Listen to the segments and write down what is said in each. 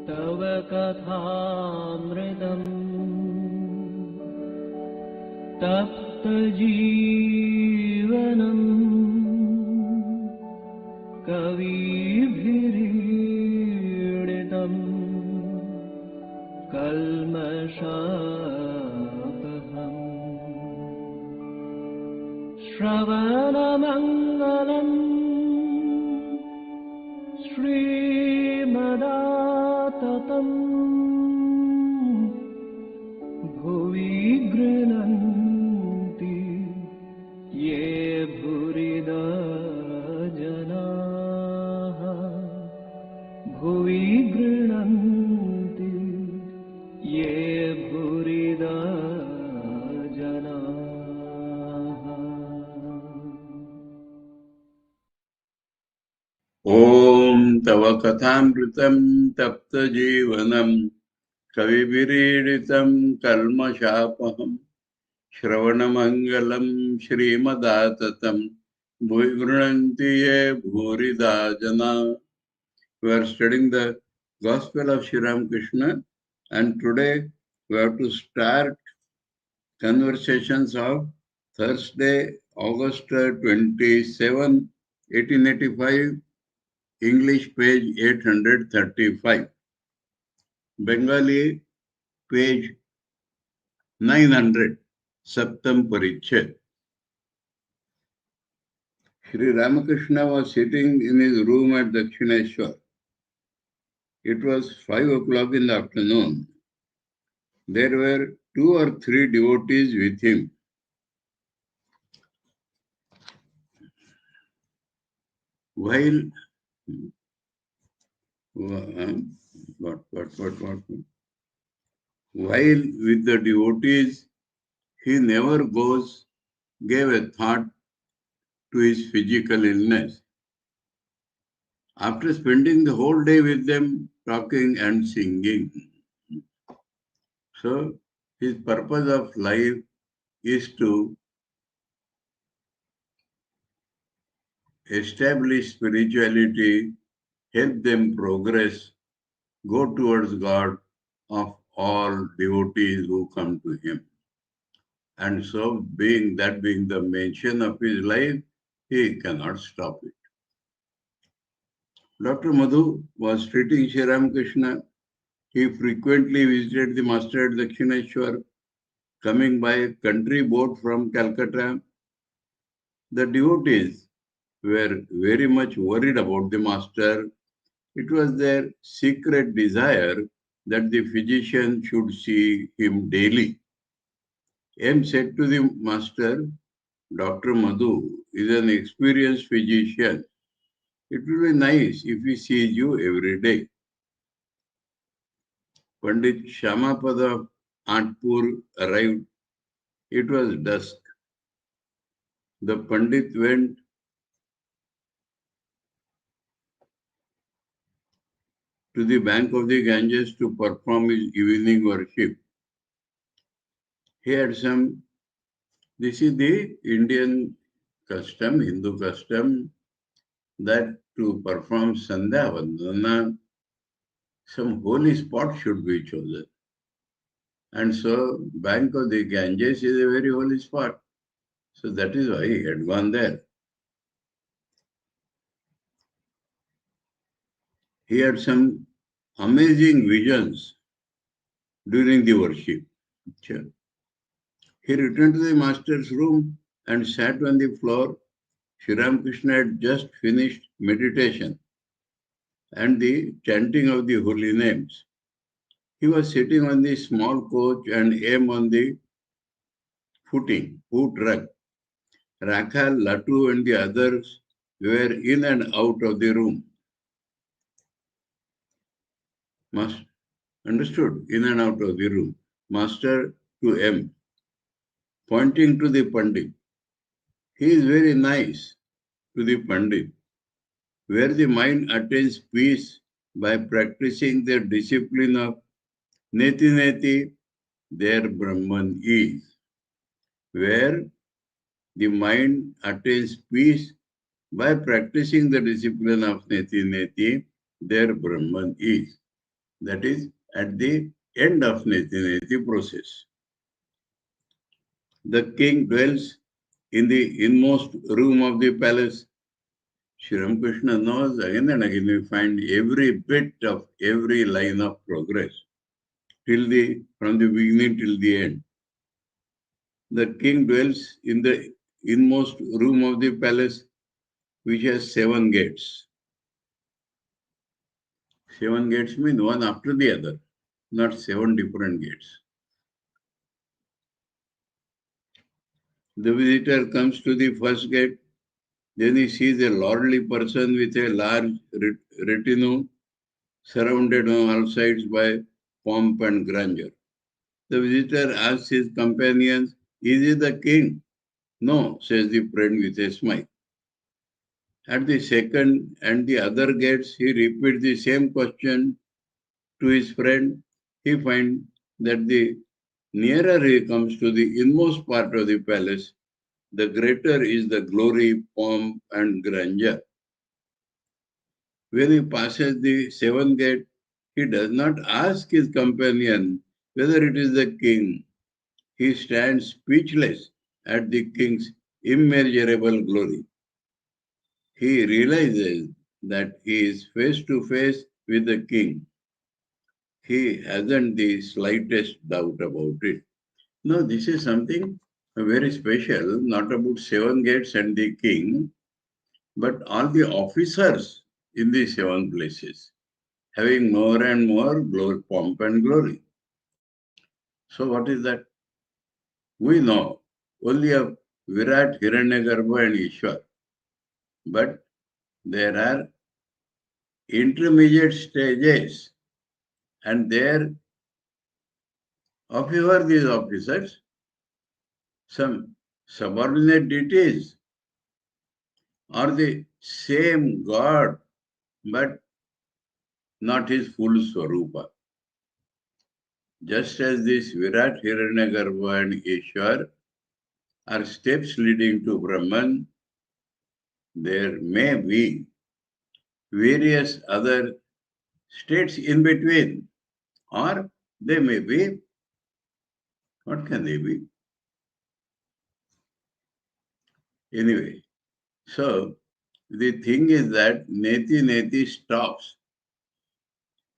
तव कथामृतम् तप्तजीवनम् कविभिरीडितम् कल्मषापहम् श्रवणमङ्गलम् श्रीमदाततम् भुवि गृह्णन्ति ये भूरिदा जनाः भुवि गृह्णन्ति ये भूरिदा जनाः। ओम तव कथामृतं तप्त जीवनं कविभिरीडितं कल्मषापहं श्रवणमंगलं श्रीमदाततं भुवि गृह्णन्ति ये भूरिदा जना. We are studying the Gospel of Sri Ramakrishna, and today we have to start conversations of Thursday, August 27, 1885, English page 835, Bengali page 900, Saptam Parichet. Sri Ramakrishna was sitting in his room at Dakshineshwar. It was 5 o'clock in the afternoon. There were 2 or 3 devotees with him. While with the devotees, he never gave a thought to his physical illness. After spending the whole day with them, talking and singing. So, his purpose of life is to establish spirituality, help them progress, go towards God of all devotees who come to him. And so, being the mission of his life, he cannot stop it. Dr. Madhu was treating Sri Ramakrishna. He frequently visited the master at Dakshineshwar, coming by a country boat from Calcutta. The devotees were very much worried about the master. It was their secret desire that the physician should see him daily. M said to the master, Dr. Madhu is an experienced physician. It will be nice if he sees you every day. Pandit Shamapada of Nagpur arrived. It was dusk. The Pandit went to the bank of the Ganges to perform his evening worship. He had this is the Indian custom, Hindu custom, that to perform Sandhya Vandana, some holy spot should be chosen. And so, bank of the Ganges is a very holy spot. So that is why he had gone there. He had some amazing visions during the worship. He returned to the master's room and sat on the floor. Sri Ramakrishna had just finished meditation and the chanting of the holy names. He was sitting on the small coach and M on the foot rug. Rakha, Latu and the others were in and out of the room. Understood? In and out of the room. Master to M, pointing to the Pandit. He is very nice to the Pandit. Where the mind attains peace by practicing the discipline of Neti Neti, there Brahman is. Where the mind attains peace by practicing the discipline of Neti Neti, there Brahman is. That is at the end of Neti process. The king dwells in the inmost room of the palace. Sri Ramakrishna knows again and again we find every bit of every line of progress from the beginning till the end. The king dwells in the inmost room of the palace, which has 7 gates. 7 gates mean one after the other, not 7 different gates. The visitor comes to the first gate, then he sees a lordly person with a large retinue surrounded on all sides by pomp and grandeur. The visitor asks his companions, "Is he the king?" "No," says the friend with a smile. At the second and the other gates, he repeats the same question to his friend. He finds that the nearer he comes to the inmost part of the palace, the greater is the glory, pomp, and grandeur. When he passes the seventh gate, he does not ask his companion whether it is the king. He stands speechless at the king's immeasurable glory. He realizes that he is face to face with the king. He hasn't the slightest doubt about it. Now, this is something very special, not about 7 gates and the king, but all the officers in the 7 places, having more and more glory, pomp and glory. So, what is that? We know only of Virat, Hiranyagarbha, and Ishwar, but there are intermediate stages, and there, of who are these officers? Some subordinate deities or the same God, but not his full Swarupa. Just as this Virat, Hiranyagarbha, and Ishwar are steps leading to Brahman, there may be various other states in between, or they may be, what can they be? Anyway, so the thing is that Neti stops.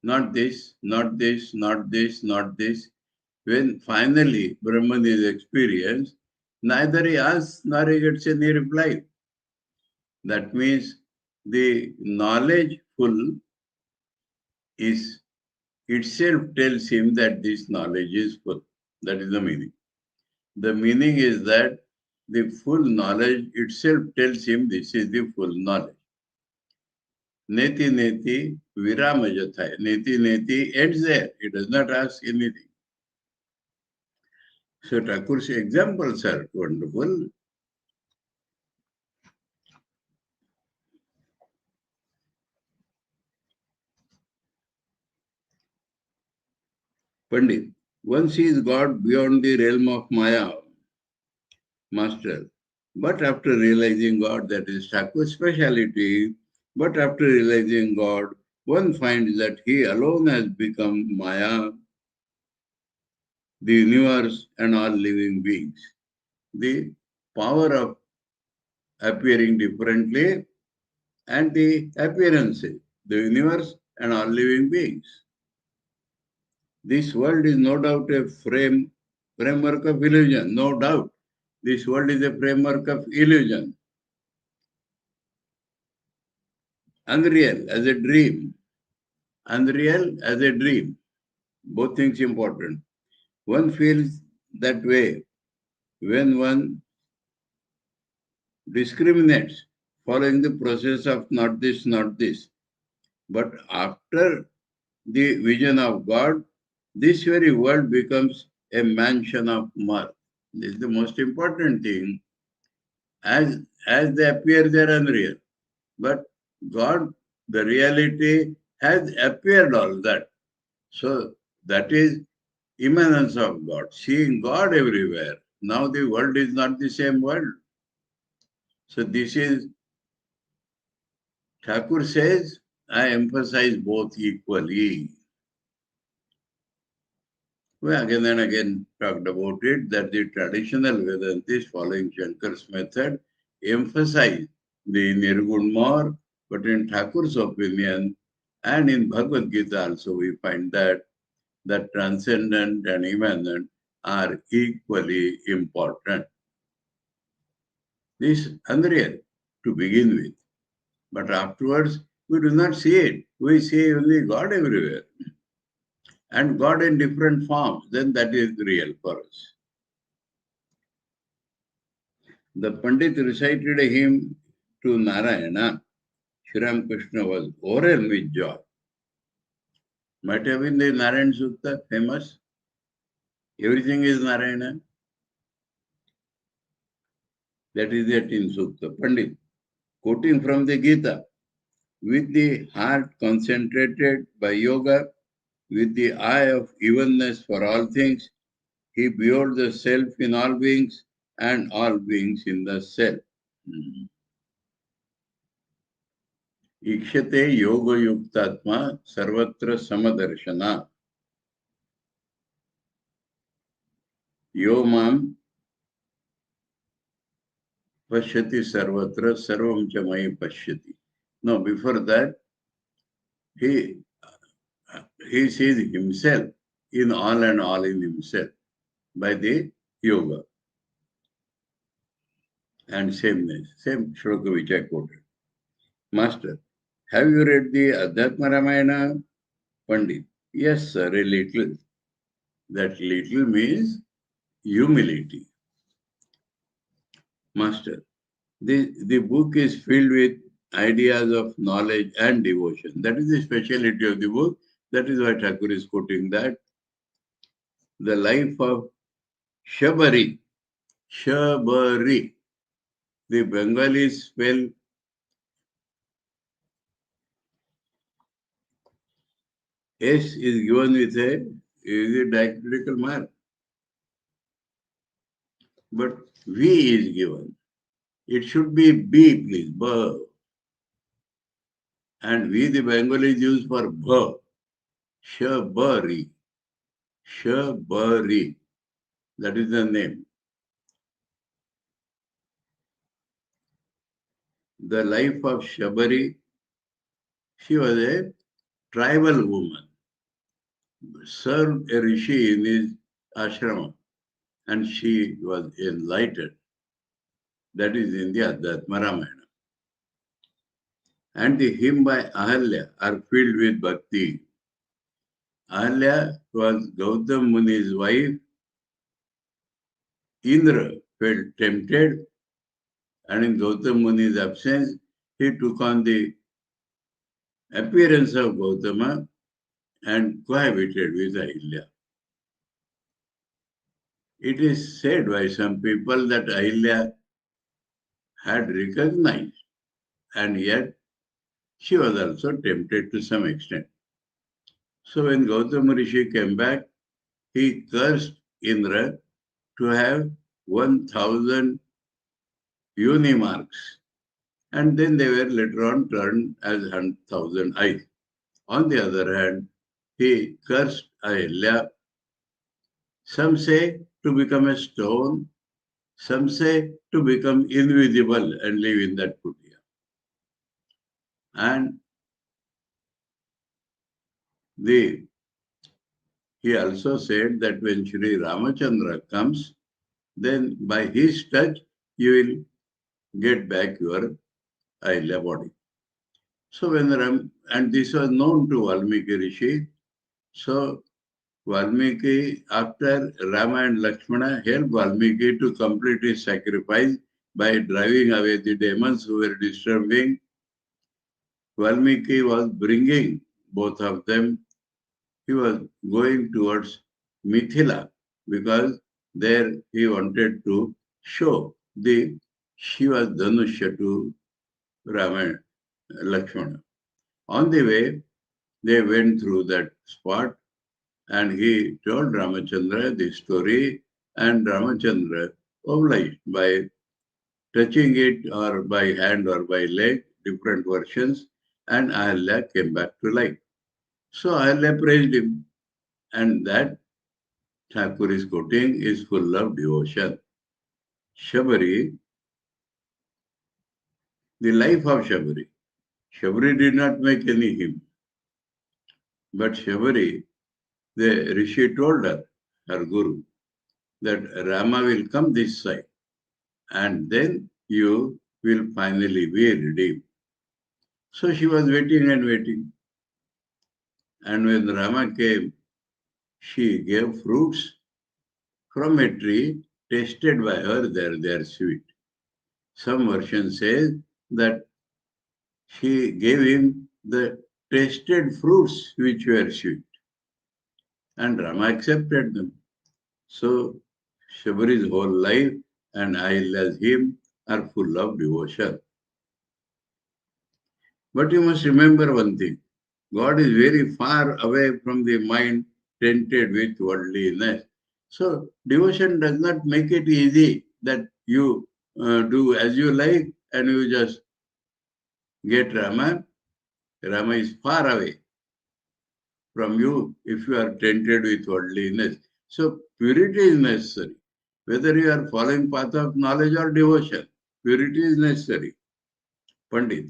Not this, not this, not this, not this. When finally Brahman is experienced, neither he asks nor he gets any reply. That means the knowledgeful is itself tells him that this knowledge is full. That is the meaning. The meaning is that the full knowledge itself tells him this is the full knowledge. Neti virama jathai. Neti ends there. He does not ask anything. So Thakur's examples are wonderful. Pandit, one sees God beyond the realm of Maya, master. But after realizing God, that is Thakur's speciality, but after realizing God, one finds that he alone has become Maya, the universe, and all living beings. The power of appearing differently and the appearances, the universe, and all living beings. This world is no doubt a framework of illusion, no doubt. This world is a framework of illusion. Unreal as a dream. Unreal as a dream. Both things important. One feels that way when one discriminates, following the process of not this, not this. But after the vision of God, this very world becomes a mansion of mirth. This is the most important thing. As they appear, they are unreal. But God, the reality, has appeared all that. So that is immanence of God, seeing God everywhere. Now the world is not the same world. So this is, Thakur says, I emphasize both equally. We again and again talked about it that the traditional Vedantists following Shankar's method emphasize the Nirgun more, but in Thakur's opinion and in Bhagavad Gita also we find that transcendent and immanent are equally important. This is unreal to begin with, but afterwards we do not see it. We see only God everywhere and God in different forms. Then that is real for us. The Pandit recited a hymn to Narayana. Sri Ramakrishna was overwhelmed with joy. Might have been the Narayana Sutta, famous. Everything is Narayana. That is it in Sutta. Pandit, quoting from the Gita, with the heart concentrated by yoga, with the eye of evenness for all things, he beheld the self in all beings and all beings in the self. ईक्षते योग युक्तात्मा सर्वत्र समदर्शना यो माम पश्यति सर्वत्र सर्वं च मयि पश्यति. No, before that, he sees himself in all and all in himself by the yoga and sameness. Same shloka which I quoted. Master, have you read the Adhyatma Ramayana? Pandit, yes sir, a little. That little means humility. Master, the book is filled with ideas of knowledge and devotion. That is the speciality of the book. That is why Thakur is quoting that. The life of Shabari. Shabari. The Bengalis spell S is given with a diacritical mark. But V is given. It should be B, please. B. And V, the Bengalis use for B. Shabari. Shabari. That is the name. The life of Shabari. She was a tribal woman. Served a rishi in his ashrama. And she was enlightened. That is in the Adhyatma Ramayana. And the hymn by Ahalya are filled with bhakti. Ahalya was Gautam Muni's wife. Indra felt tempted, and in Gautam Muni's absence, he took on the appearance of Gautama and cohabited with Ahilya. It is said by some people that Ahilya had recognized, and yet she was also tempted to some extent. So when Gautama Rishi came back, he cursed Indra to have 1,000 yoni marks, and then they were later on turned as 1,000 eyes. On the other hand, he cursed Ahilya, some say to become a stone, some say to become invisible and live in that kutia. And he also said that when Sri Ramachandra comes, then by his touch, you will get back your Ahilya body. So and this was known to Valmiki Rishi. So Valmiki, after Rama and Lakshmana, helped Valmiki to complete his sacrifice by driving away the demons who were disturbing. Valmiki was bringing both of them. He was going towards Mithila because there he wanted to show the Shiva Dhanusya to Rama and Lakshmana. On the way, they went through that spot and he told Ramachandra the story, and Ramachandra obliged by touching it or by hand or by leg, different versions, and Ahilya came back to life. So Ahilya praised him, and that Thakur is quoting, is full of devotion. Shabari, the life of Shabari. Shabari did not make any hymn. But Shabari, the Rishi told her Guru, that Rama will come this side and then you will finally be redeemed. So she was waiting and waiting. And when Rama came, she gave fruits from a tree tasted by her, they are sweet. Some version says that she gave him the tasted fruits which were sweet. And Rama accepted them. So Shabari's whole life and I as him are full of devotion. But you must remember one thing. God is very far away from the mind tainted with worldliness. So devotion does not make it easy that you do as you like and you just get Rama. Rama is far away from you if you are tainted with worldliness. So purity is necessary. Whether you are following path of knowledge or devotion, purity is necessary. Pandit,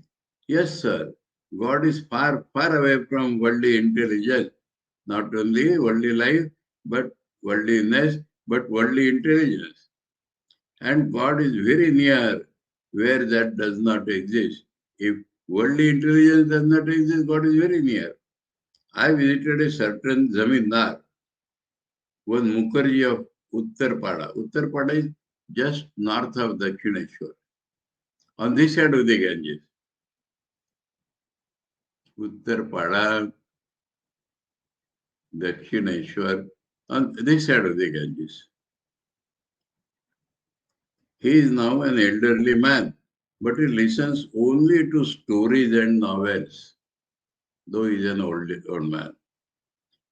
yes sir, God is far, far away from worldly intelligence. Not only worldly life, but worldliness, but worldly intelligence. And God is very near where that does not exist. If worldly intelligence does not exist, God is very near. I visited a certain Zamindar, one Mukherjee of Uttarpada. Uttarpada is just north of Dakshineshwar, on this side of the Ganges. Uttarpada, Dakshineshwar, on this side of the Ganges. He is now an elderly man, but he listens only to stories and novels, though he is an old man.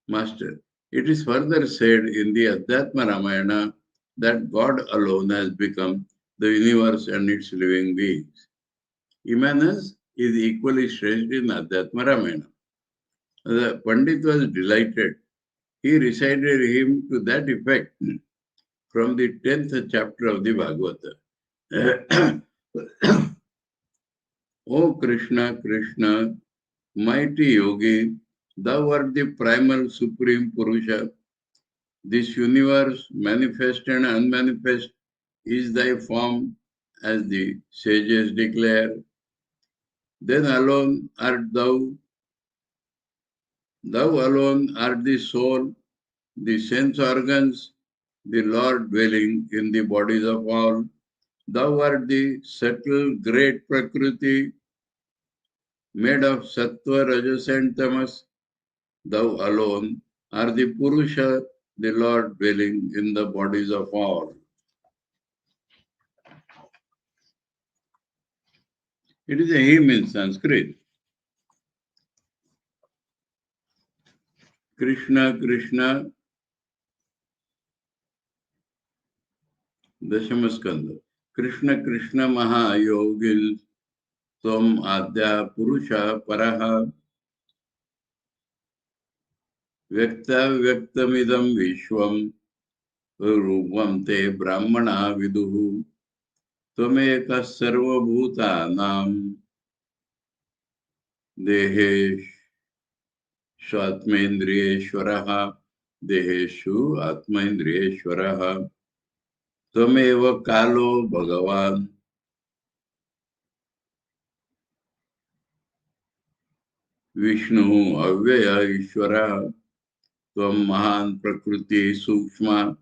Master, it is further said in the Advaita Ramayana that God alone has become the universe and its living beings. Immanence is equally stressed in Advaita Ramayana. The Pandit was delighted. He recited him to that effect from the 10th chapter of the Bhagavata. O Krishna, Krishna, mighty yogi, thou art the primal supreme Purusha. This universe, manifest and unmanifest, is thy form, as the sages declare. Then alone art thou alone art the soul, the sense organs, the Lord dwelling in the bodies of all. Thou art the subtle great Prakriti, made of sattva, rajas and tamas. Thou alone art the Purusha, the Lord dwelling in the bodies of all. It is a hymn in Sanskrit. Krishna, Krishna, Dashamaskanda. Krishna, Krishna, Mahayogil, Tvam Adya Purusha Paraha, Vyakta Vyaktamidam Vishwam, Rupam Te Brahmana Viduhu, Tvameka Sarva Bhutanam, Dehesh Shatmendriyeshwaraha, Deheshu Atmaindriyeshwaraha, Tvameva Kalo Bhagavan, Vishnu Avyaya Ishvara, Tvam Mahan Prakriti Sukshma,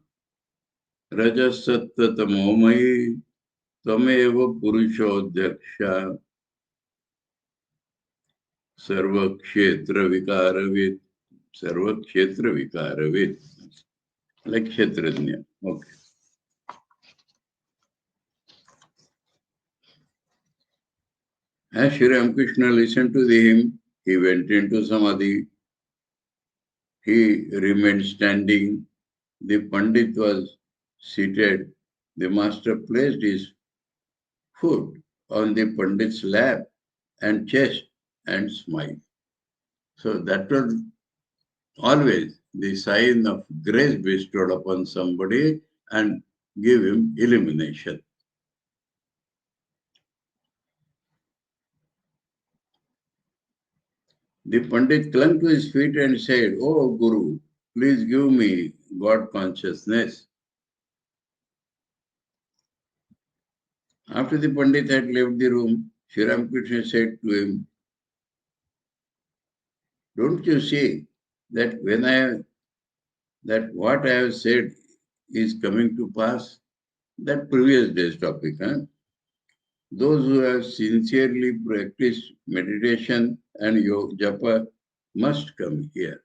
Rajasattva-tamomayi, Tvameva Purushodyaksha, Sarvakshetra Vikaravit, Sarvakshetra Vikaravit, like Kshetrajna. Okay. As Sri Ramakrishna listened to the hymn, he went into Samadhi. He remained standing. The Pandit was seated. The master placed his foot on the Pandit's lap and chest and smiled. So that was always the sign of grace bestowed upon somebody and give him illumination. The Pandit clung to his feet and said, "Oh Guru, please give me God consciousness." After the Pandit had left the room, Sri Ramakrishna said to him, "Don't you see that that what I have said is coming to pass?" That previous day's topic, huh? Those who have sincerely practiced meditation and yoga japa must come here.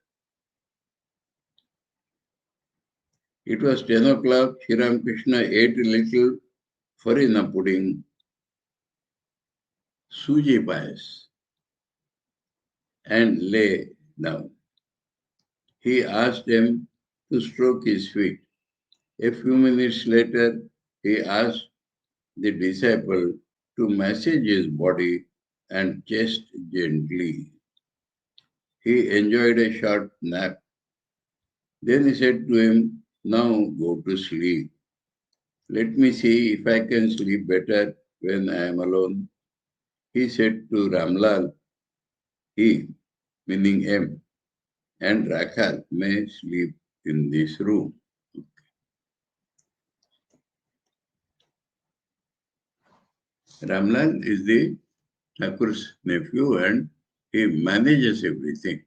It was 10 o'clock. Sri Ramakrishna ate a little farina pudding, suji payas, and lay down. He asked them to stroke his feet. A few minutes later, he asked the disciple to massage his body and chest gently. He enjoyed a short nap. Then he said to him, "Now go to sleep. Let me see if I can sleep better when I am alone." He said to Ramlal, "He, meaning M, and Rakhal may sleep in this room." Ramlal is the Thakur's nephew and he manages everything.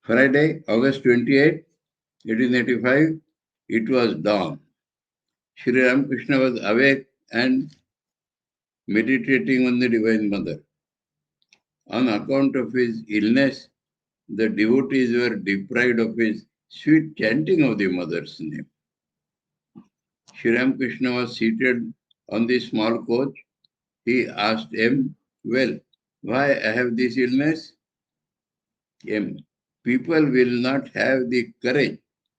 Friday, August 28, 1885, it was dawn. Sri Ramakrishna was awake and meditating on the Divine Mother. On account of his illness, the devotees were deprived of his sweet chanting of the Mother's name. Sri Ramakrishna was seated on the small coach. He asked M, "Well, why I have this illness?" M, "People will not have the courage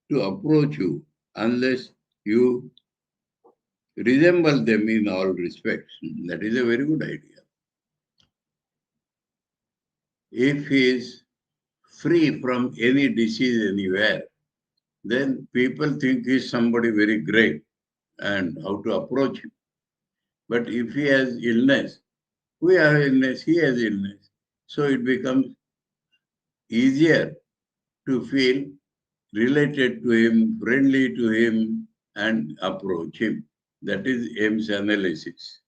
to approach you unless you resemble them in all respects." That is a very good idea. If he is free from any disease anywhere, then people think he is somebody very great and how to approach him. But if he has illness, we have illness, he has illness. So it becomes easier to feel related to him, friendly to him, and approach him. That is M's analysis.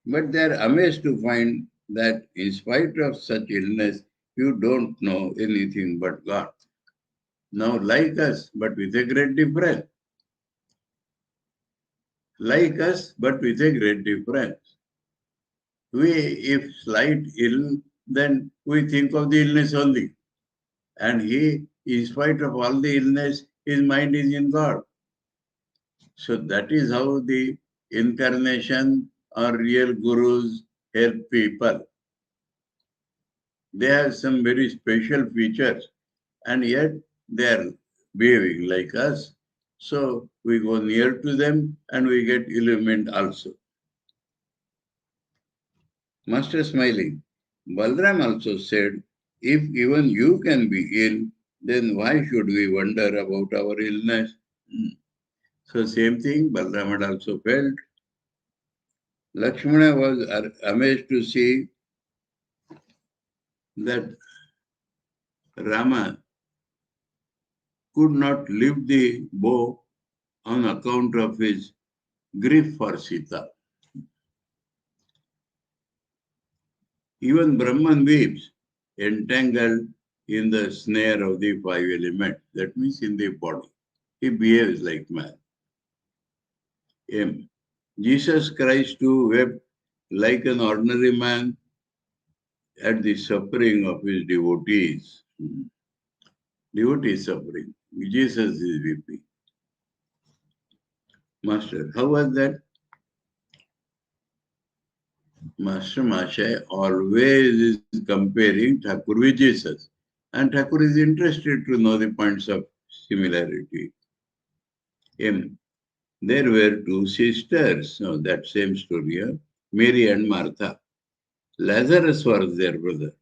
But they are amazed to find that in spite of such illness, you don't know anything but God. Now, like us, but with a great difference. Like us, but with a great difference. We, if slight ill, then we think of the illness only. And he, in spite of all the illness, his mind is in God. So that is how the incarnation or real gurus help people. They have some very special features and yet they are behaving like us. So we go near to them and we get illumined also. Master smiling. Balram also said, "If even you can be ill, then why should we wonder about our illness?" So same thing Balram had also felt. Lakshmana was amazed to see that Rama could not lift the bow on account of his grief for Sita. Even Brahman weeps, entangled in the snare of the five elements. That means in the body. He behaves like man. M. Jesus Christ too wept like an ordinary man at the suffering of his devotees. Devotees suffering. Jesus is weeping. Master, how was that? Master Mashay always is comparing Thakur with Jesus. And Thakur is interested to know the points of similarity. M. There were two sisters, that same story, Mary and Martha. Lazarus was their brother.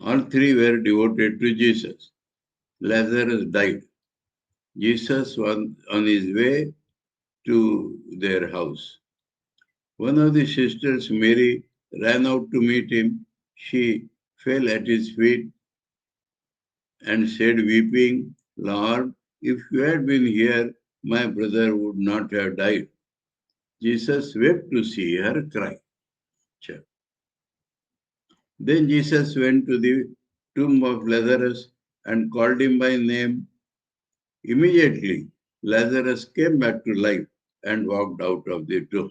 All three were devoted to Jesus. Lazarus died. Jesus was on his way to their house. One of the sisters, Mary, ran out to meet him. She fell at his feet and said, weeping, Lord, if you had been here, my brother would not have died. Jesus wept to see her cry. Then Jesus went to the tomb of Lazarus and called him by name. Immediately, Lazarus came back to life and walked out of the tomb.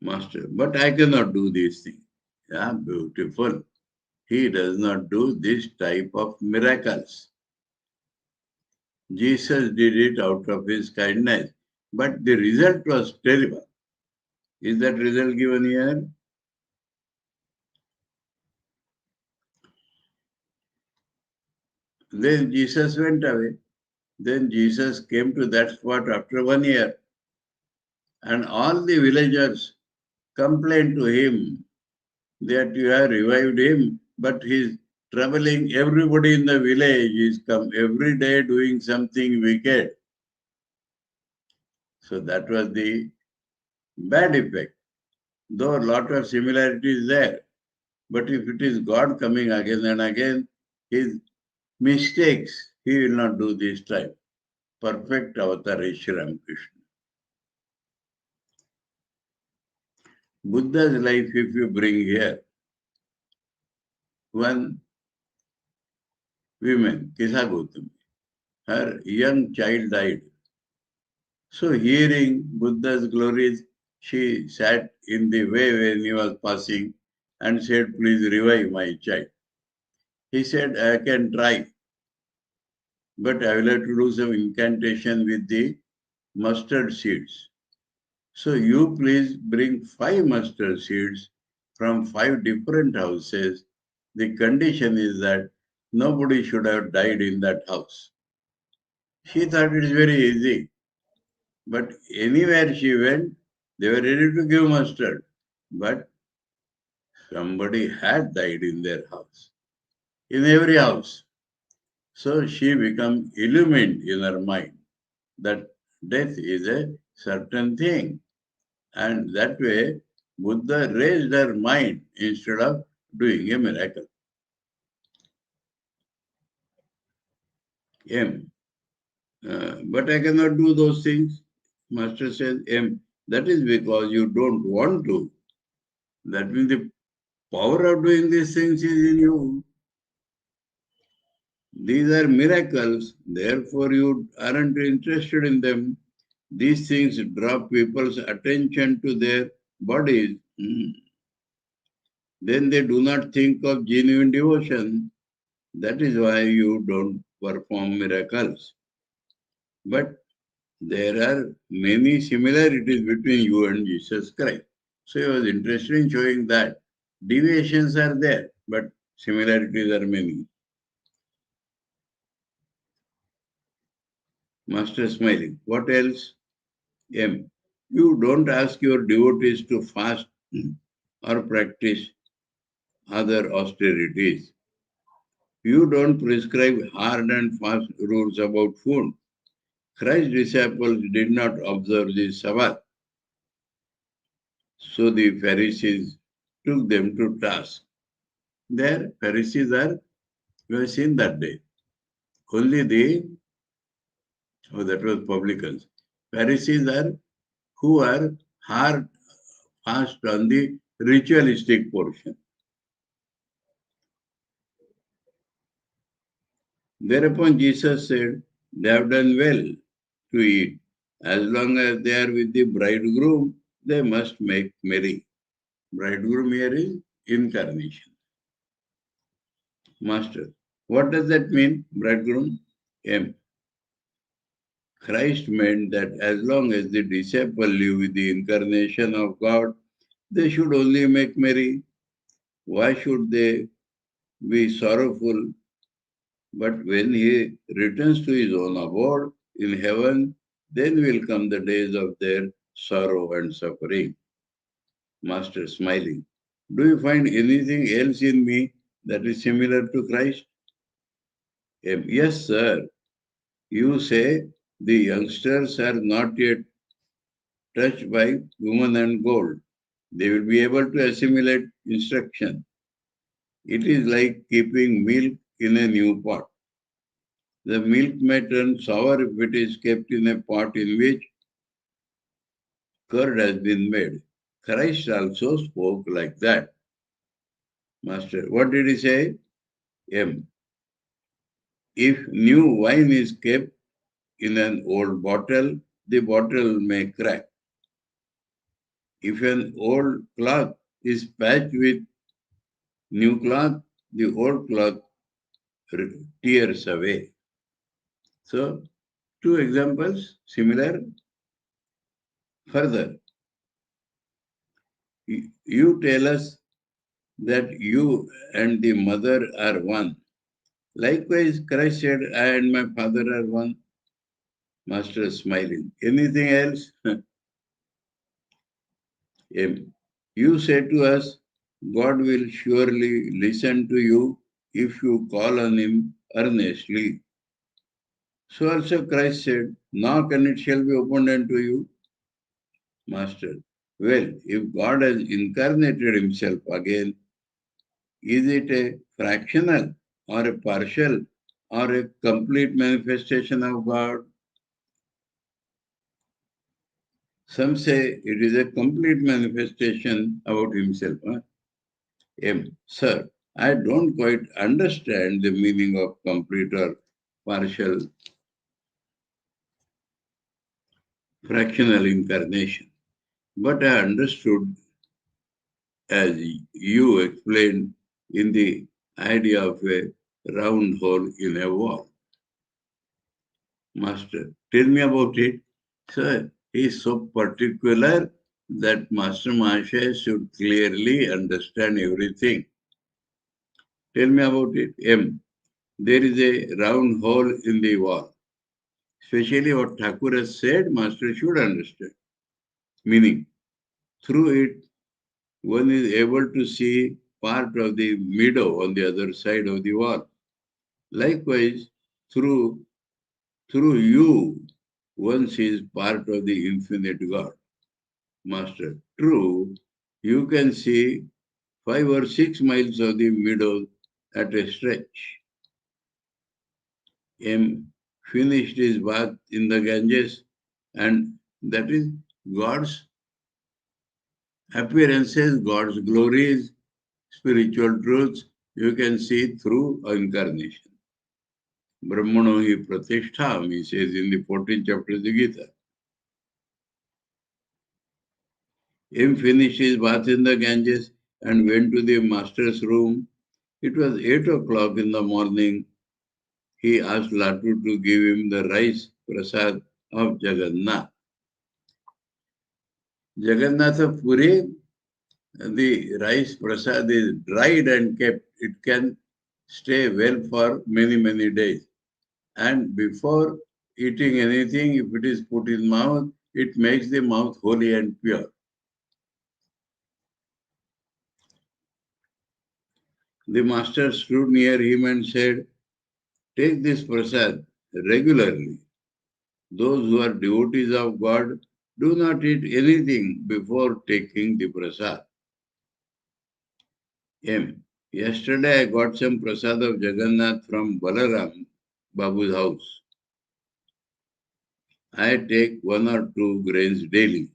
Master, but I cannot do these things. Yeah, beautiful. He does not do this type of miracles. Jesus did it out of his kindness, but the result was terrible. Is that result given here? Then Jesus went away. Then Jesus came to that spot after 1 year, and all the villagers complained to him that you have revived him, but he's troubling everybody in the village. He's come every day doing something wicked. So that was the bad effect. Though a lot of similarities there, but if it is God coming again and again, his mistakes he will not do this time. Perfect avatar is Sri Ramakrishna. Buddha's life, if you bring here, one woman, Kisa Gautami, her young child died. So hearing Buddha's glories, she sat in the way when he was passing and said, please revive my child. He said, I can try, but I will have to do some incantation with the mustard seeds. So you please bring 5 mustard seeds from 5 different houses. The condition is that nobody should have died in that house. She thought it is very easy. But anywhere she went, they were ready to give mustard. But somebody had died in their house, in every house. So she became illumined in her mind that death is a certain thing. And that way, Buddha raised her mind instead of doing a miracle. M. But I cannot do those things. Master says, M. That is because you don't want to. That means the power of doing these things is in you. These are miracles, therefore you aren't interested in them. These things draw people's attention to their bodies. Then they do not think of genuine devotion. That is why you don't perform miracles. But there are many similarities between you and Jesus Christ. So he was interested in showing that deviations are there, but similarities are many. Master smiling. What else? M. You don't ask your devotees to fast or practice other austerities. You don't prescribe hard and fast rules about food. Christ's disciples did not observe the Sabbath. So the Pharisees took them to task. There, Pharisees are, we have seen that day. Only that was publicans. Pharisees are who are hard, fast on the ritualistic portion. Thereupon Jesus said, they have done well to eat. As long as they are with the bridegroom, they must make merry. Bridegroom here is incarnation. Master, what does that mean, bridegroom? M. Christ meant that as long as the disciple live with the incarnation of God, they should only make merry. Why should they be sorrowful? But when he returns to his own abode in heaven, Then will come the days of their sorrow and suffering. Master smiling. Do you find anything else in me that is similar to Christ? M. Yes, sir. You say the youngsters are not yet touched by woman and gold. They will be able to assimilate instruction. It is like keeping milk in a new pot. The milk may turn sour if it is kept in a pot in which curd has been made. Christ also spoke like that. Master, what did he say? M. If new wine is kept in an old bottle, the bottle may crack. If an old cloth is patched with new cloth, the old cloth tears away. So, two examples similar. Further, you tell us that you and the mother are one. Likewise, Christ said, I and my Father are one. Master smiling. Anything else? M. You say to us, God will surely listen to you if you call on him earnestly. So also Christ said, knock and it shall be opened unto you. Master. Well, if God has incarnated himself again, is it a fractional or a partial or a complete manifestation of God? Some say it is a complete manifestation about himself. Huh? M. Sir, I don't quite understand the meaning of complete or partial fractional incarnation, but I understood as you explained in the idea of a round hole in a wall. Master, tell me about it. Sir, he is so particular that Master Mahashaya should clearly understand everything. Tell me about it. M. There is a round hole in the wall. Especially what Thakur has said, Master should understand. Meaning, through it, one is able to see part of the meadow on the other side of the wall. Likewise, through you, one sees part of the infinite God. Master, true, you can see 5 or 6 miles of the meadow at a stretch. M finished his bath in the Ganges, and that is God's appearances, God's glories, spiritual truths, you can see through incarnation. Brahmano hi pratistham, he says in the 14th chapter of the Gita. Him finished his bath in the Ganges and went to the master's room. It was 8 o'clock in the morning. He asked Latu to give him the rice prasad of Jagannath. Jagannath Puri, the rice prasad is dried and kept. It can stay well for many, many days. And before eating anything, if it is put in mouth, it makes the mouth holy and pure. The master stood near him and said, take this prasad regularly. Those who are devotees of God do not eat anything before taking the prasad. M. Yesterday I got some prasad of Jagannath from Balaram Babu's house. I take 1 or 2 grains daily.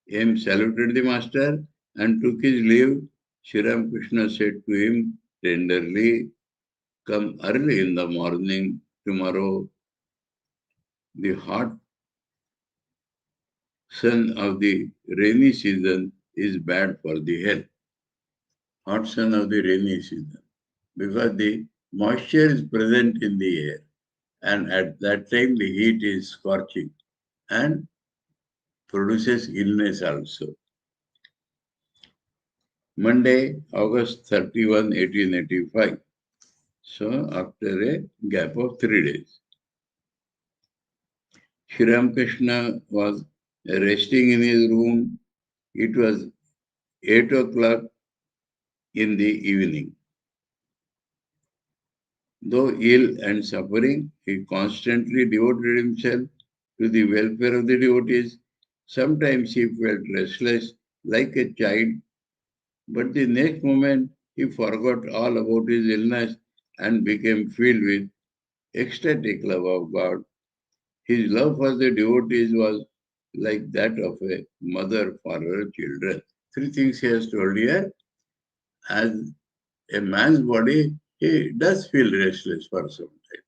M. saluted the master and took his leave. Sri Ramakrishna said to him tenderly, come early in the morning tomorrow. The hot sun of the rainy season is bad for the health. Hot sun of the rainy season. Because the moisture is present in the air. And at that time the heat is scorching and produces illness also. Monday, August 31, 1885. So after a gap of 3 days. Sri Ramakrishna was resting in his room. It was 8 o'clock in the evening. Though ill and suffering, he constantly devoted himself to the welfare of the devotees. Sometimes he felt restless like a child, but the next moment he forgot all about his illness and became filled with ecstatic love of God. His love for the devotees was like that of a mother for her children. Three things he has told here. As a man's body, he does feel restless for some time,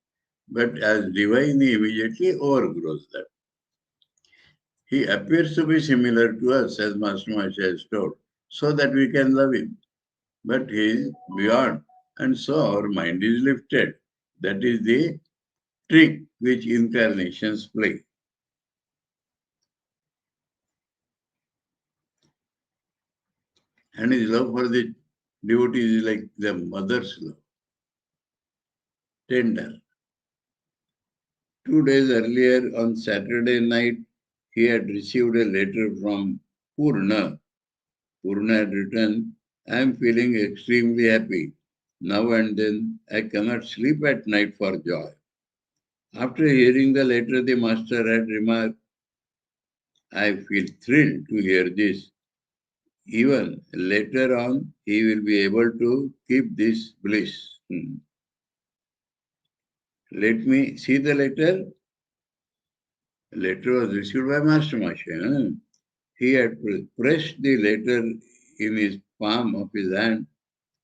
but as divine, he immediately overgrows that. He appears to be similar to us, as Master Maharaj has told, so that we can love him. But he is beyond, and so our mind is lifted. That is the trick which incarnations play. And his love for the devotee is like the mother's love, tender. 2 days earlier, on Saturday night, he had received a letter from Purna. Purna had written, I am feeling extremely happy. Now and then, I cannot sleep at night for joy. After hearing the letter, the master had remarked, I feel thrilled to hear this. Even later on, he will be able to keep this bliss. Let me see the letter. The letter was received by Master Masha. He had pressed the letter in his palm of his hand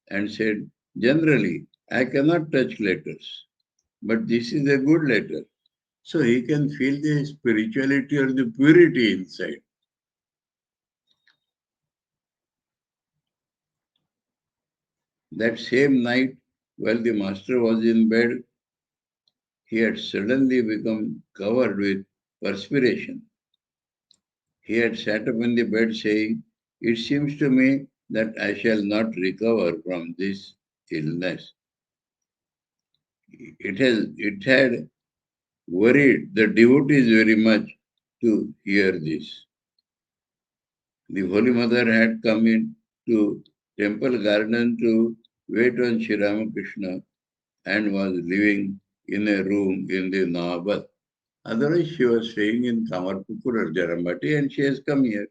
and said, generally, I cannot touch letters, but this is a good letter. So he can feel the spirituality or the purity inside. That same night, while the master was in bed, he had suddenly become covered with perspiration. He had sat up in the bed saying, it seems to me that I shall not recover from this illness. It had worried the devotees very much to hear this. The Holy Mother had come in to temple garden to wait on Sri Ramakrishna and was living in a room in the Nawabat. Otherwise, she was staying in Kamarpukur or Jarambati and she has come here.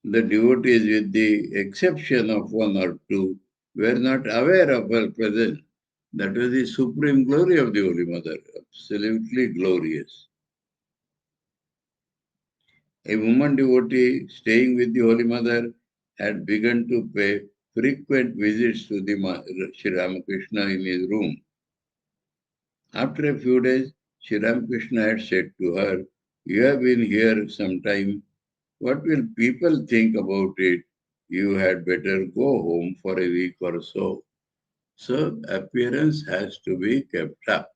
The devotees, with the exception of one or two, were not aware of her presence. That was the supreme glory of the Holy Mother, absolutely glorious. A woman devotee staying with the Holy Mother had begun to pay frequent visits to the Sri Ramakrishna in his room. After a few days, Sri Ramakrishna had said to her, you have been here some time. What will people think about it? You had better go home for a week or so. So appearance has to be kept up.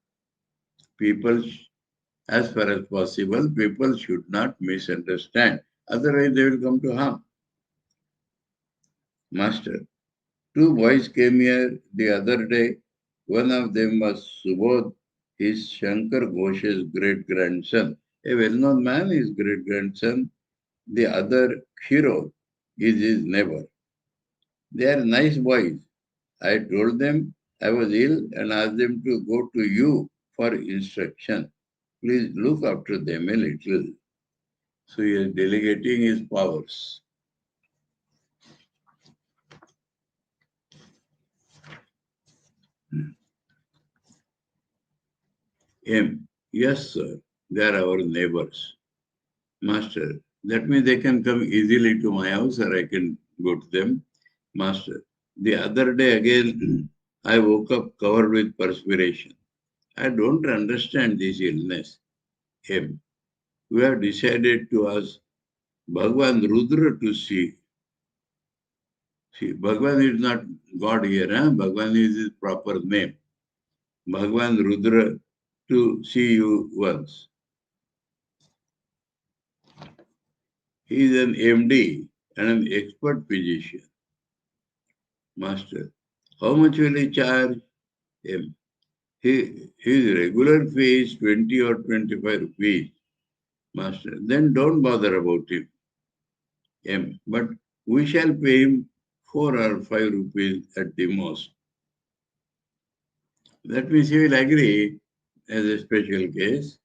People, as far as possible, people should not misunderstand. Otherwise, they will come to harm. Master, two boys came here the other day. One of them was Subodh, his Shankar Ghosh's great-grandson. A well-known man, his great-grandson. The other, Hero, is his neighbor. They are nice boys. I told them I was ill and asked them to go to you for instruction. Please look after them a little. So he is delegating his powers. M. Yes, sir. They are our neighbors. Master. That means they can come easily to my house or I can go to them. Master. The other day again, I woke up covered with perspiration. I don't understand this illness. M. We have decided to ask Bhagwan Rudra to see. See, Bhagwan is not God here, huh? Bhagwan is his proper name. Bhagwan Rudra to see you once. He is an MD and an expert physician. Master, how much will he charge him? His regular fee is 20 or 25 rupees, master. Then don't bother about him. M. But we shall pay him 4 or 5 rupees at the most. That means he will agree as a special case.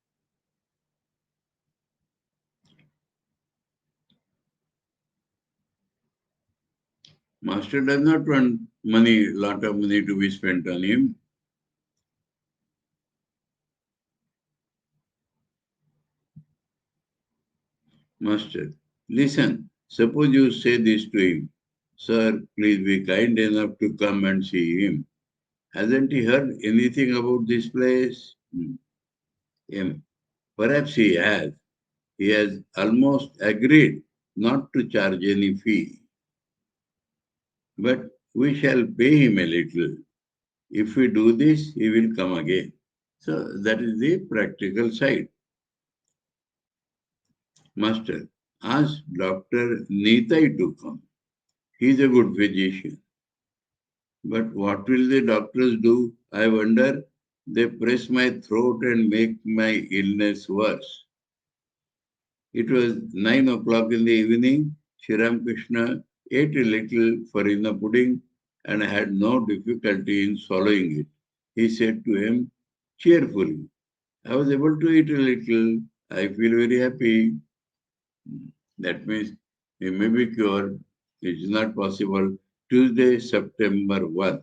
Master does not want lot of money to be spent on him. Master, listen, suppose you say this to him. Sir, please be kind enough to come and see him. Hasn't he heard anything about this place? M. Perhaps he has. He has almost agreed not to charge any fee. But we shall pay him a little. If we do this, he will come again. So that is the practical side. Master, ask Dr. Nitai to come. He is a good physician. But what will the doctors do? I wonder. They press my throat and make my illness worse. It was 9 o'clock in the evening. Sri Ramakrishna ate a little farina pudding and had no difficulty in swallowing it. He said to him cheerfully, I was able to eat a little. I feel very happy. That means he may be cured. It is not possible. Tuesday, September 1.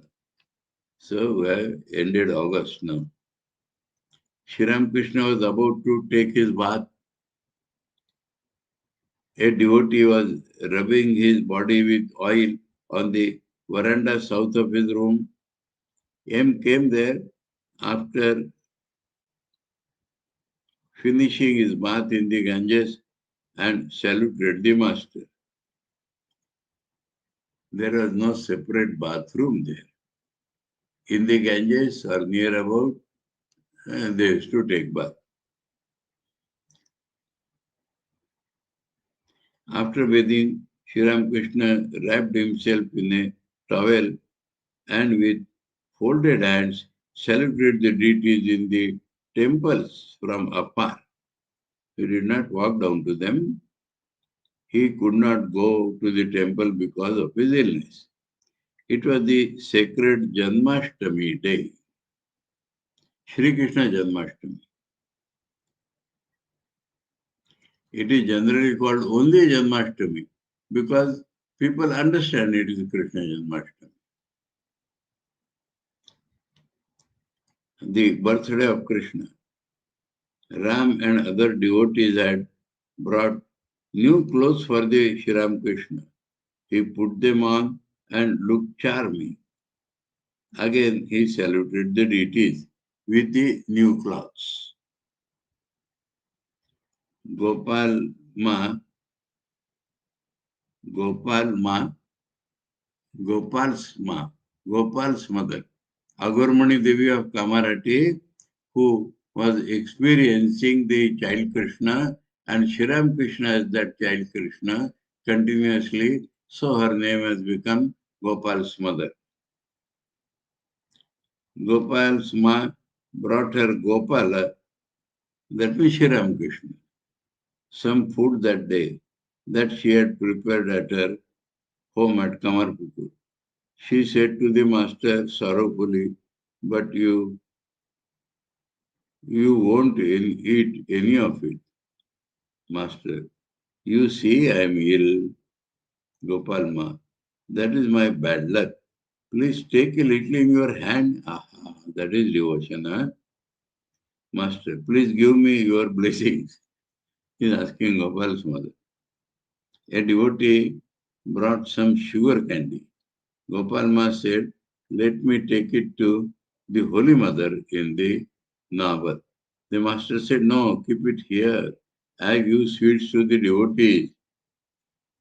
So we have ended August now. Sri Ramakrishna was about to take his bath. A devotee was rubbing his body with oil on the veranda south of his room. M came there after finishing his bath in the Ganges and saluted the master. There was no separate bathroom there. In the Ganges or near about, they used to take bath. After bathing, Sri Ramakrishna wrapped himself in a towel and with folded hands saluted the deities in the temples from afar. He did not walk down to them. He could not go to the temple because of his illness. It was the sacred Janmashtami day, Shri Krishna Janmashtami. It is generally called only Janmashtami because people understand it is Krishna Janmashtami. The birthday of Krishna. Ram and other devotees had brought new clothes for the Sri Ramakrishna. He put them on and looked charming. Again, he saluted the deities with the new clothes. Gopal Ma, Gopal's mother, Agurmani Devi of Kamarati, who was experiencing the child Krishna and Sri Krishna as that child Krishna continuously, so her name has become Gopal's mother. Gopal's ma brought her Gopala, that means Sri Krishna, some food that day that she had prepared at her home at Kamarpukur. She said to the master sorrowfully, but you won't eat any of it. Master, you see I am ill. Gopalma, that is my bad luck. Please take a little in your hand. Aha, that is devotion. Huh? Master, please give me your blessings. He is asking Gopal's mother. A devotee brought some sugar candy. Gopalma said, let me take it to the Holy Mother in the Nabat. The master said, no, keep it here. I give sweets to the devotees.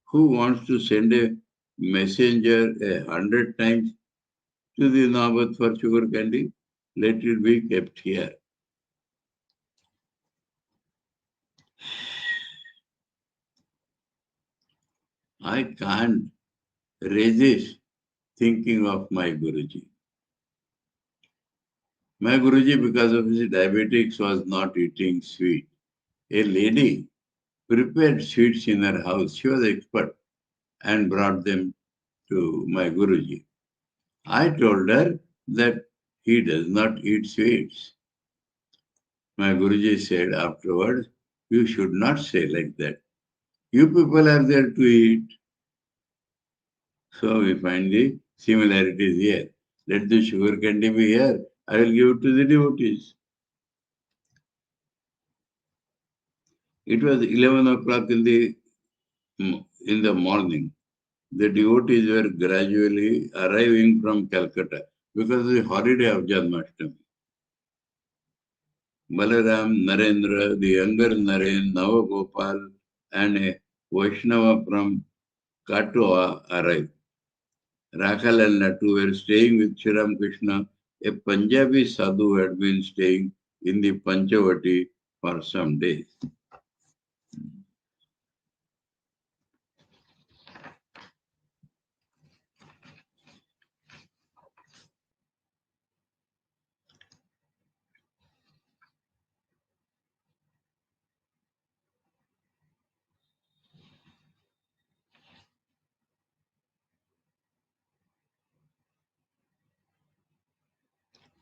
Who wants to send a messenger 100 times to the Nabat for sugar candy? Let it be kept here. I can't resist thinking of my Guruji. My Guruji, because of his diabetics, was not eating sweet. A lady prepared sweets in her house. She was expert and brought them to my Guruji. I told her that he does not eat sweets. My Guruji said afterwards, you should not say like that. You people are there to eat. So we find the similarities here. Let the sugar candy be here. I will give it to the devotees. It was 11 o'clock in the morning. The devotees were gradually arriving from Calcutta because of the holiday of Janmashtami. Balaram, Narendra, the younger Naren, Navagopal, and a Vaishnava from Katwa arrived. Rakhal and Natu were staying with Sri Ramakrishna. A Punjabi sadhu had been staying in the Panchavati for some days.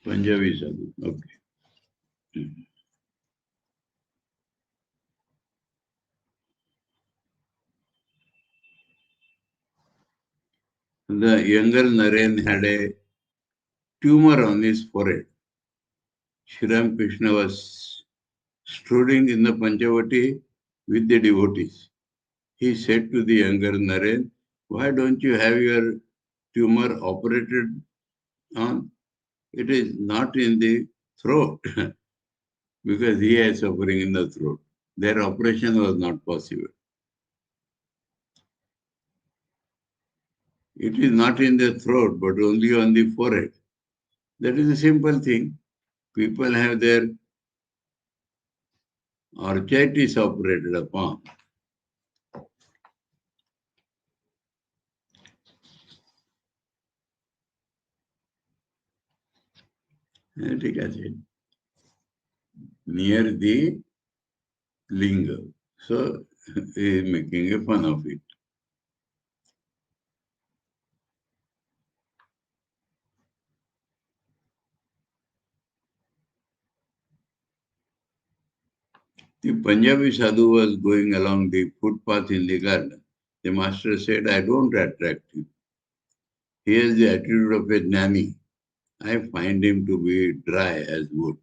Punjabi sadhu, okay. The younger Naren had a tumor on his forehead. Sri Ramakrishna was strolling in the Panchavati with the devotees. He said to the younger Naren, why don't you have your tumor operated on? It is not in the throat because he is suffering in the throat. Their operation was not possible. It is not in the throat but only on the forehead. That is a simple thing. People have their arthritis operated upon. Take acid near the linga. So he is making a fun of it. The Punjabi sadhu was going along the footpath in the garden. The master said, I don't attract him. He has the attitude of a jnani. I find him to be dry as wood.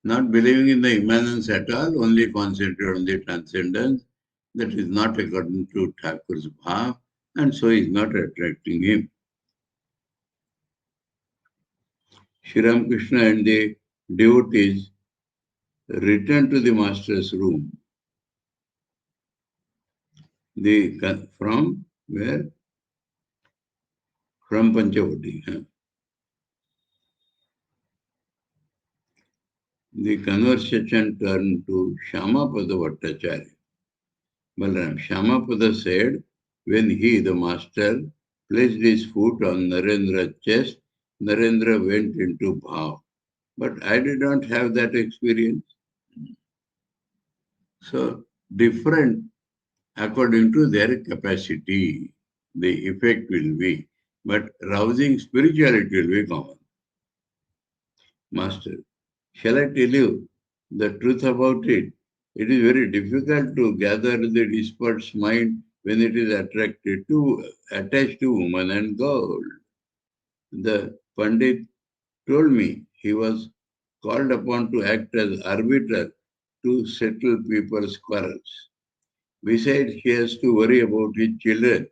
Not believing in the immanence at all, only concentrate on the transcendence. That is not according to Thakur's bhav, and so is not attracting him. Sri Ramakrishna and the devotees returned to the master's room. From where? From Panchavati. The conversation turned to Shamapada Bhattacharya. Balaram, Shamapada said, when he, the master, placed his foot on Narendra's chest, Narendra went into bhav. But I did not have that experience. So, different according to their capacity, the effect will be. But rousing spirituality will be common. Master, shall I tell you the truth about it? It is very difficult to gather the dispersed mind when it is attached to woman and gold. The Pandit told me he was called upon to act as arbiter to settle people's quarrels. Besides, he has to worry about his children.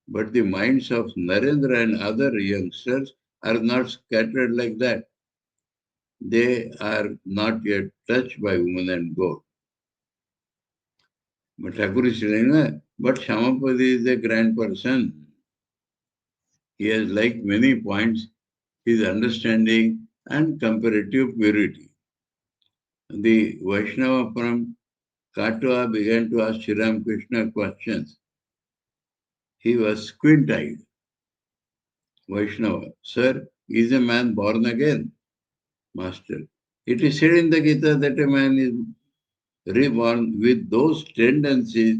But the minds of Narendra and other youngsters are not scattered like that. They are not yet touched by woman and gold. But Thakur is saying, but Shamapadi is a grand person. He has liked many points, his understanding and comparative purity. The Vaishnava from Katwa began to ask Sri Ramakrishna questions. He was squint-eyed. Vaishnava, sir, is a man born again? Master, it is said in the Gita that a man is reborn with those tendencies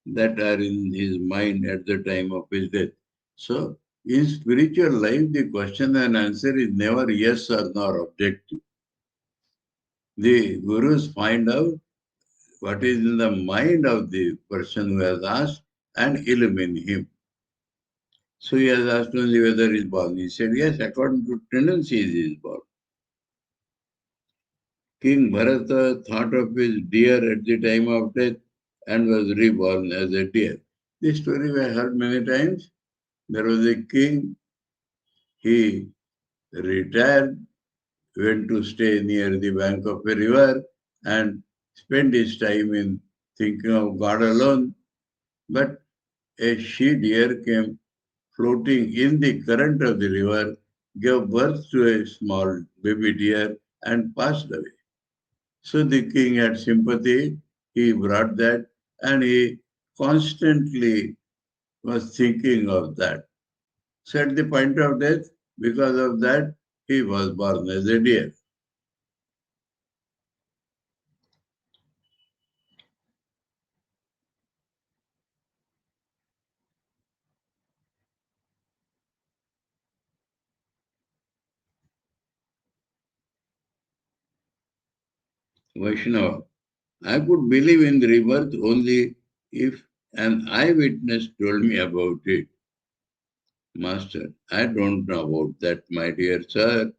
that are in his mind at the time of his death. So, in spiritual life, the question and answer is never yes or no objective. The gurus find out what is in the mind of the person who has asked and illumine him. So he has asked only whether he is born. He said, yes, according to tendencies he is born. King Bharata thought of his deer at the time of death and was reborn as a deer. This story we have heard many times. There was a king, he retired, went to stay near the bank of a river and spent his time in thinking of God alone. But a she deer came floating in the current of the river, gave birth to a small baby deer and passed away. So the king had sympathy, he brought that and he constantly was thinking of that. So at the point of death, because of that, he was born as a deer. Vaishnava, I could believe in rebirth only if an eyewitness told me about it. Master, I don't know about that, my dear sir.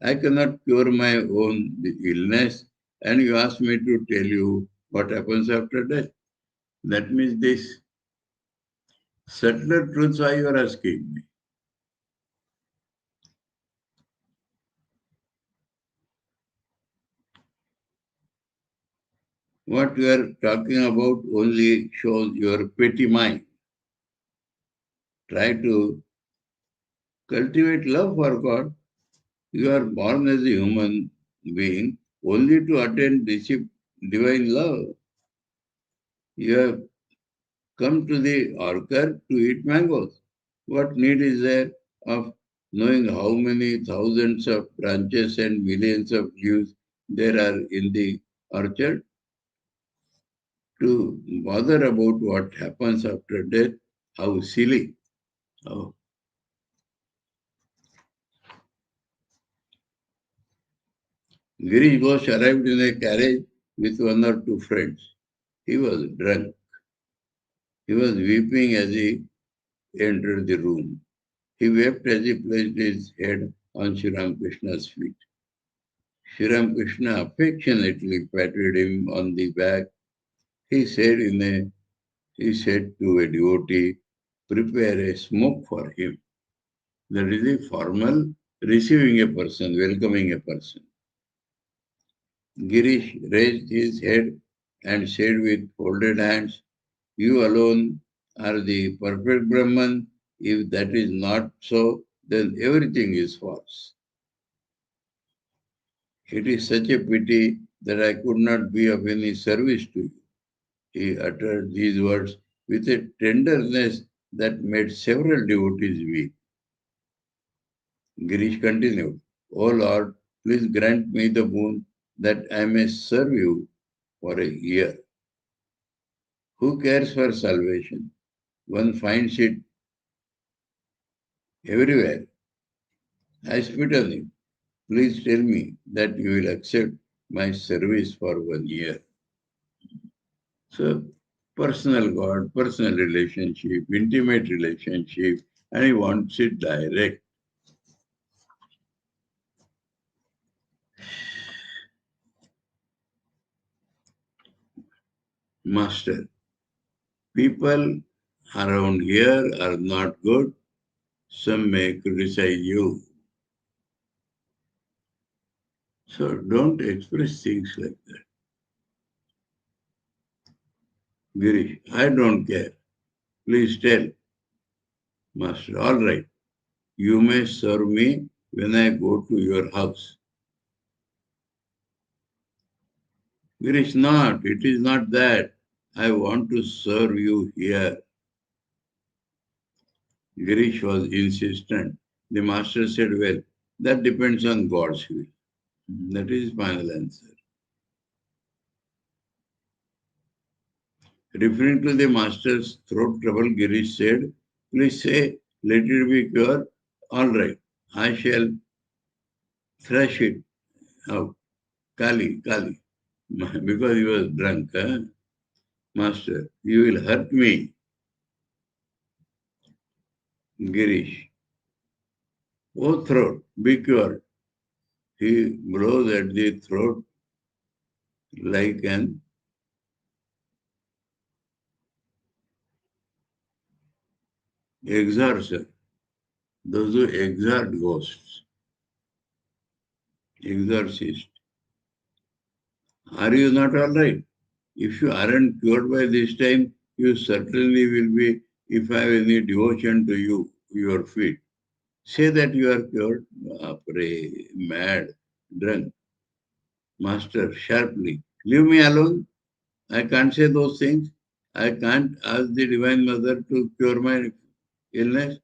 I cannot cure my own illness, and you ask me to tell you what happens after death. That means this subtler truths why you are asking me. What you are talking about only shows your petty mind. Try to cultivate love for God. You are born as a human being only to attain divine love. You have come to the orchard to eat mangoes. What need is there of knowing how many thousands of branches and millions of leaves there are in the orchard? To bother about what happens after death, how silly. Oh. Girish Ghosh arrived in a carriage with one or two friends. He was drunk. He was weeping as he entered the room. He wept as he placed his head on Sri Ramakrishna's feet. Sri Ramakrishna affectionately patted him on the back. He said he said to a devotee, prepare a smoke for him. That is a formal receiving a person, welcoming a person. Girish raised his head and said with folded hands, you alone are the perfect Brahman. If that is not so, then everything is false. It is such a pity that I could not be of any service to you. He uttered these words with a tenderness that made several devotees weep. Girish continued, O Lord, please grant me the boon that I may serve you for a year. Who cares for salvation? One finds it everywhere. I spit on him. Please tell me that you will accept my service for 1 year. So, personal God, personal relationship, intimate relationship, and he wants it direct. Master, people around here are not good. Some may criticize you. So don't express things like that. Girish, I don't care. Please tell. Master, all right. You may serve me when I go to your house. Girish, not. It is not that. I want to serve you here. Girish was insistent. The master said, well, that depends on God's will. That is his final answer. Referring to the master's throat trouble, Girish said, please say, let it be pure. All right, I shall thrash it out. Kali, Kali. Because he was drunk, huh? Master, you will hurt me. Girish, oh throat, be cured. He blows at the throat like an exorcer. Those who exort ghosts, exorcist. Are you not all right? If you aren't cured by this time, you certainly will be if I have any devotion to you, your feet. Say that you are cured. Pray, mad, drunk. Master, sharply, leave me alone. I can't say those things. I can't ask the Divine Mother to cure my illness.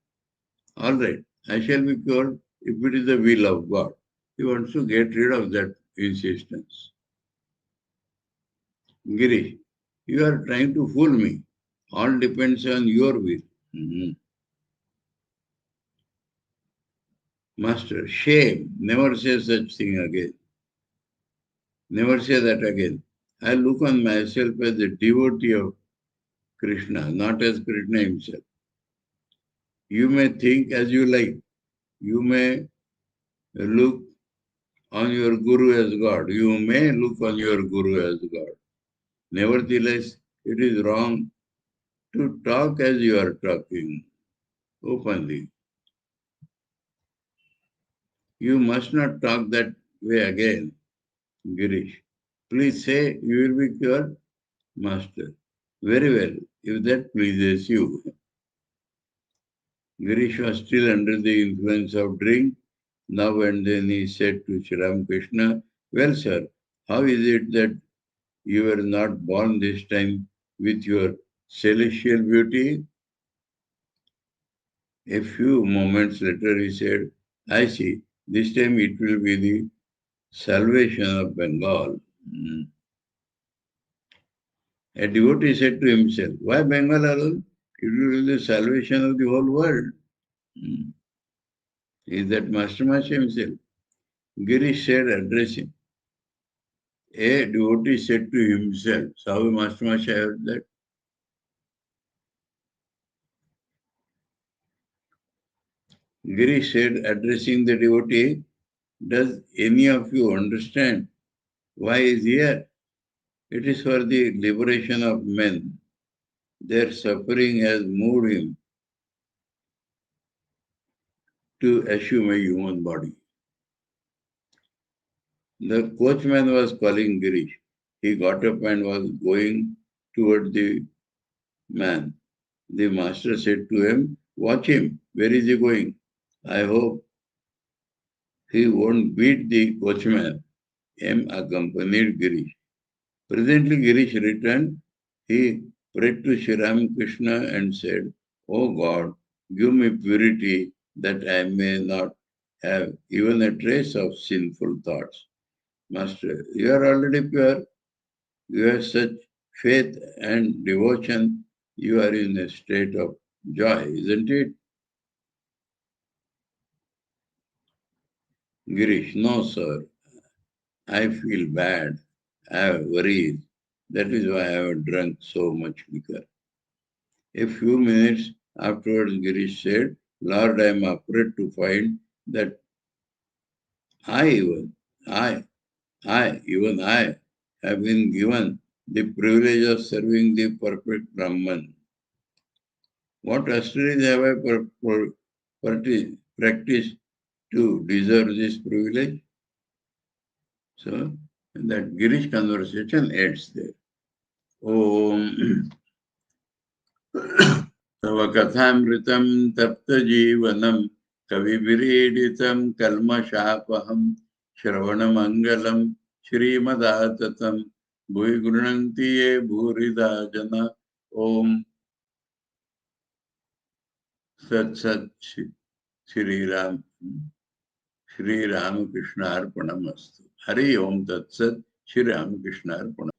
All right, I shall be cured if it is the will of God. He wants to get rid of that insistence. Girish, you are trying to fool me. All depends on your will. Mhm. Master, shame. Never say such thing again. Never say that again. I look on myself as a devotee of Krishna, not as Krishna himself. You may think as you like. You may look on your Guru as God. You may look on your Guru as God. Nevertheless, it is wrong to talk as you are talking openly. You must not talk that way again, Girish. Please say you will be cured, Master. Very well, if that pleases you. Girish was still under the influence of drink. Now and then he said to Sri Ramakrishna, well, sir, how is it that you were not born this time with your celestial beauty? A few moments later he said, I see, this time it will be the salvation of Bengal. A devotee said to himself, why Bengal alone? It will be the salvation of the whole world. Is that Master Master himself? Girish said, addressing. A devotee said to himself, how Master Master heard that? Girish said, addressing the devotee, does any of you understand why he is here? It is for the liberation of men. Their suffering has moved him to assume a human body. The coachman was calling Girish. He got up and was going toward the man. The master said to him, watch him. Where is he going? I hope he won't beat the coachman. M accompanied Girish. Presently Girish returned. He prayed to Sri Ramakrishna and said, O God, give me purity that I may not have even a trace of sinful thoughts. Master, you are already pure. You have such faith and devotion. You are in a state of joy, isn't it? Girish, no, sir. I feel bad. I have worries. That is why I have drunk so much liquor. A few minutes afterwards, Girish said, Lord, I am afraid to find that even I have been given the privilege of serving the perfect Brahman. What austeries have I practiced to deserve this privilege? So that Girish conversation ends there. Om Tava Kathamritam Tapta Jivanam Kavivireeditam Kalmashapaham Shravanamangalam Shrimadaatatam Bhui Grunanti Ye Bhurida Jana Om Sat Sat Shri Ram, Shri Ramakrishna Arpanamastu. Hari Om Tat Sat, Shri Ramakrishna Arpanamastu.